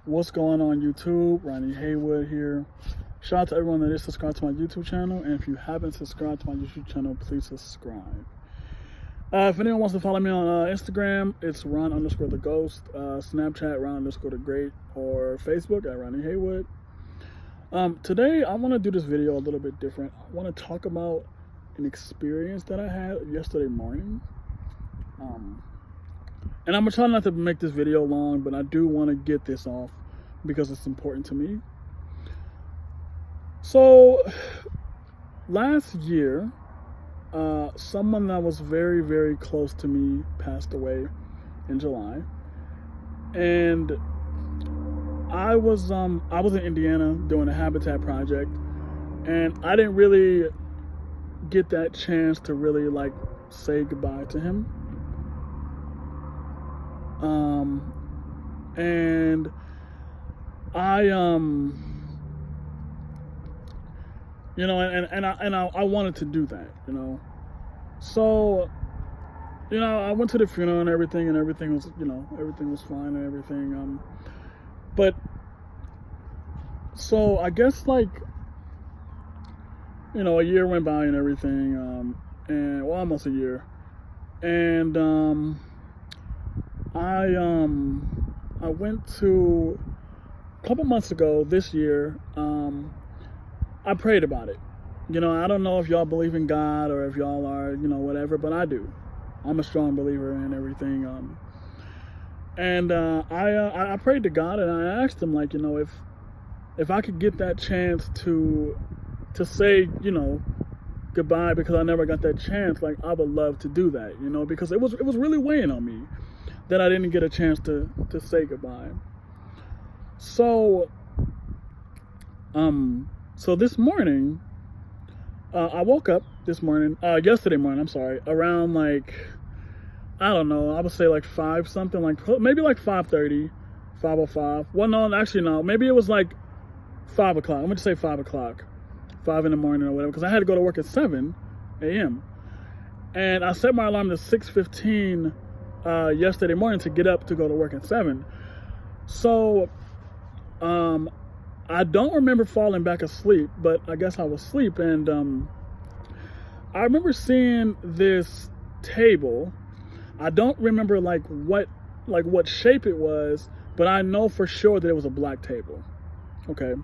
What's going on YouTube? Ronnie Haywood here. Shout out to everyone that is subscribed to my YouTube channel, and if you haven't subscribed to my YouTube channel, please subscribe. If anyone wants to follow me on Instagram, it's Ron_the_Ghost, Snapchat Ron_the_Great, or Facebook at Ronnie Haywood. Today I want to do this video a little bit different. I want to talk about an experience that I had yesterday morning. And I'm gonna try not to make this video long, but I do want to get this off because it's important to me. So last year, someone that was very, very close to me passed away in July, and I was in Indiana doing a habitat project, and I didn't really get that chance to really like say goodbye to him. And I you know, I wanted to do that, you know. So, you know, I went to the funeral and everything was, you know, everything was fine and everything. But so I guess like, you know, a year went by and everything, and well, almost a year, and I went to a couple months ago this year. I prayed about it. You know, I don't know if y'all believe in God or if y'all are, you know, whatever, but I do. I'm a strong believer in everything. I prayed to God, and I asked him, like, you know, if I could get that chance to say, you know, goodbye, because I never got that chance, like, I would love to do that, you know, because it was really weighing on me that I didn't get a chance to say goodbye. So, so this morning, I woke up this morning, yesterday morning, I'm sorry, around like, I don't know, I would say like 5 something, like maybe like 5:30, 5:05. Well, no, actually no, maybe it was like 5 o'clock. I'm gonna say 5 o'clock, 5 in the morning or whatever, because I had to go to work at 7 a.m. And I set my alarm to 6:15 yesterday morning to get up to go to work at 7. So, I don't remember falling back asleep, but I guess I was asleep, and I remember seeing this table. I don't remember like what shape it was, but I know for sure that it was a black table. Okay.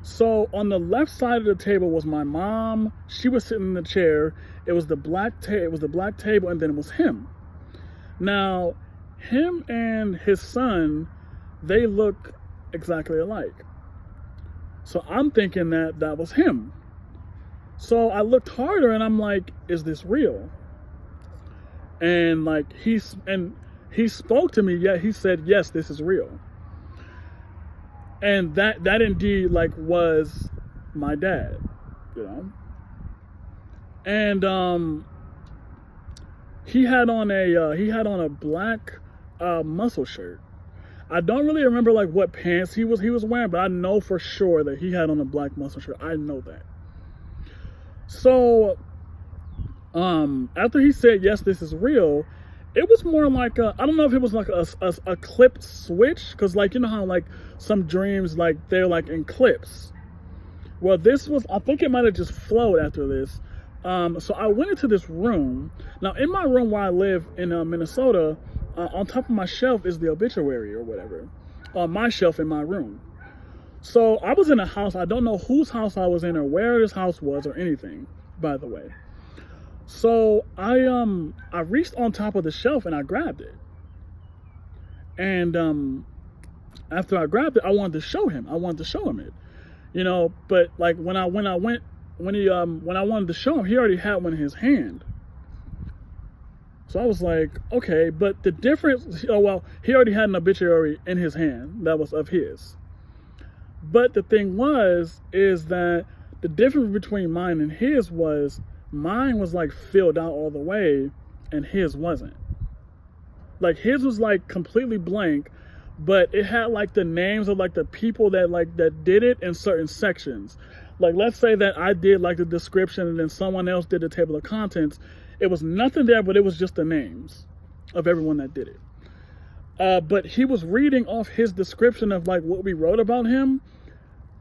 So on the left side of the table was my mom. She was sitting in the chair. It was the black table, and then it was him. Now, him and his son, they look exactly alike. So I'm thinking that was him. So I looked harder, and I'm like, is this real? And like he spoke to me, yeah, he said, yes, this is real. And that indeed like was my dad, you know. And he had on a black muscle shirt. I don't really remember like what pants he was wearing, but I know for sure that he had on a black muscle shirt. I know that. So after he said, yes, this is real, it was more like I don't know if it was like a clipped switch, because like, you know how like some dreams, like they're like in clips. Well, this was, I think it might have just flowed after this. So I went into this room. Now in my room where I live in Minnesota, on top of my shelf is the obituary or whatever, on my shelf in my room. So I was in a house. I don't know whose house I was in or where this house was or anything, by the way. So I reached on top of the shelf and I grabbed it. And after I grabbed it, I wanted to show him it, you know. But like when I wanted to show him, he already had one in his hand. So I was like, okay, but the difference, oh, well, he already had an obituary in his hand that was of his. But the thing is that the difference between mine and his was, mine was like filled out all the way and his wasn't. Like his was like completely blank, but it had like the names of like the people that did it in certain sections. Like let's say that I did like the description and then someone else did the table of contents. It was nothing there, but it was just the names of everyone that did it. But he was reading off his description of like what we wrote about him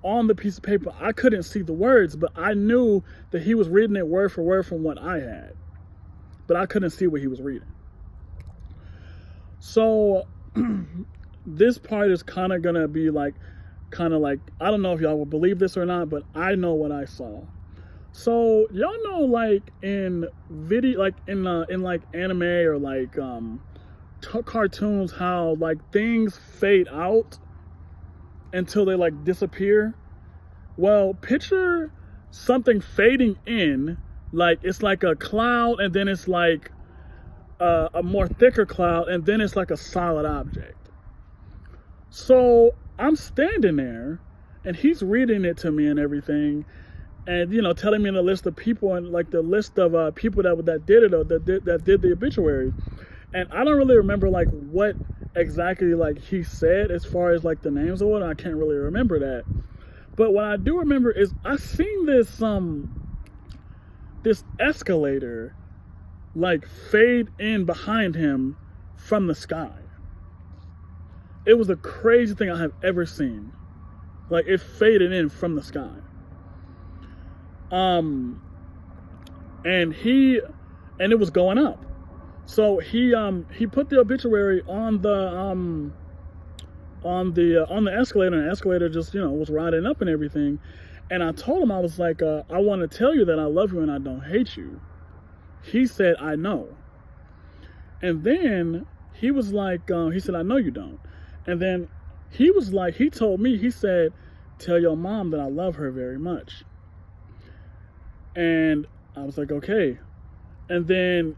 on the piece of paper. I couldn't see the words, but I knew that he was reading it word for word from what I had. But I couldn't see what he was reading. So this part is kind of gonna be like, I don't know if y'all will believe this or not, but I know what I saw. So y'all know, like in video, like in like anime or like cartoons, how like things fade out until they like disappear. Well, picture something fading in, like it's like a cloud, and then it's like a more thicker cloud, and then it's like a solid object. So I'm standing there, and he's reading it to me and everything, and telling me the list of people and like the list of people that did it, or that did the obituary. And I don't really remember like what exactly like he said as far as like the names of it. I can't really remember that. But what I do remember is I seen this escalator like fade in behind him from the sky. It was the craziest thing I have ever seen. Like it faded in from the sky. And it was going up. So he put the obituary on the escalator, and the escalator just was riding up and everything. And I told him, I was like, I want to tell you that I love you and I don't hate you. He said, I know. And then he was like, he said, I know you don't. And then he was like, he told me, he said, tell your mom that I love her very much. And I was like, okay. And then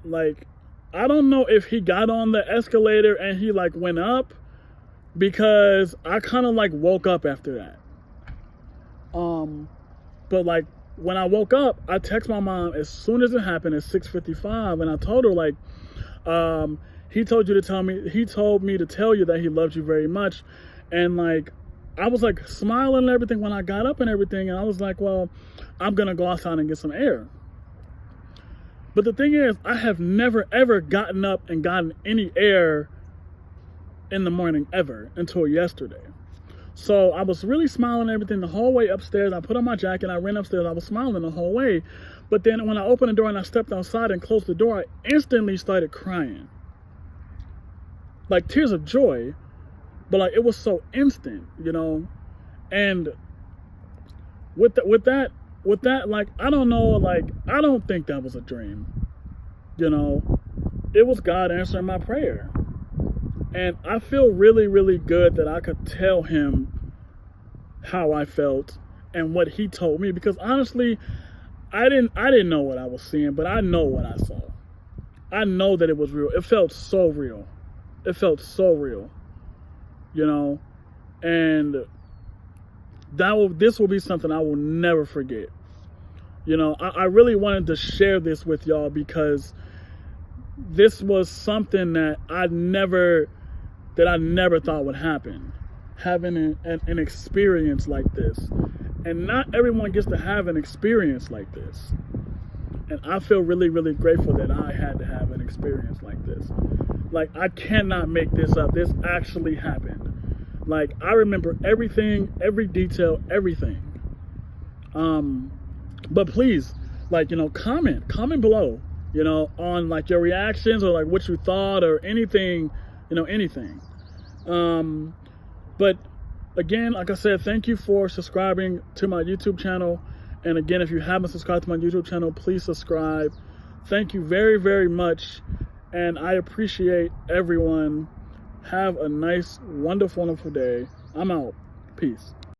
like, I don't know if he got on the escalator and he like went up, because I kind of like woke up after that. But like when I woke up, I texted my mom as soon as it happened at 6:55, and I told her like, he told me to tell you that he loved you very much. And like, I was like smiling and everything when I got up and everything, and I was like, well, I'm gonna go outside and get some air. But the thing is, I have never ever gotten up and gotten any air in the morning ever until yesterday. So I was really smiling and everything the whole way upstairs. I put on my jacket, I ran upstairs, I was smiling the whole way. But then when I opened the door and I stepped outside and closed the door, I instantly started crying. Like tears of joy, but like it was so instant, And with that, like, I don't know, like, I don't think that was a dream. It was God answering my prayer. And I feel really, really good that I could tell him how I felt and what he told me, because honestly, I didn't know what I was seeing, but I know what I saw. I know that it was real. It felt so real. It felt so real. And this will be something I will never forget. I really wanted to share this with y'all, because this was something that I never thought would happen. Having an experience like this. And not everyone gets to have an experience like this. And I feel really, really grateful that I had to have an experience like this. Like, I cannot make this up. This actually happened. Like, I remember everything, every detail, everything. But please, like, comment below, on like your reactions, or like what you thought, or anything, anything. But again, like I said, thank you for subscribing to my YouTube channel. And again, if you haven't subscribed to my YouTube channel, please subscribe. Thank you very, very much. And I appreciate everyone. Have a nice, wonderful, wonderful day. I'm out. Peace.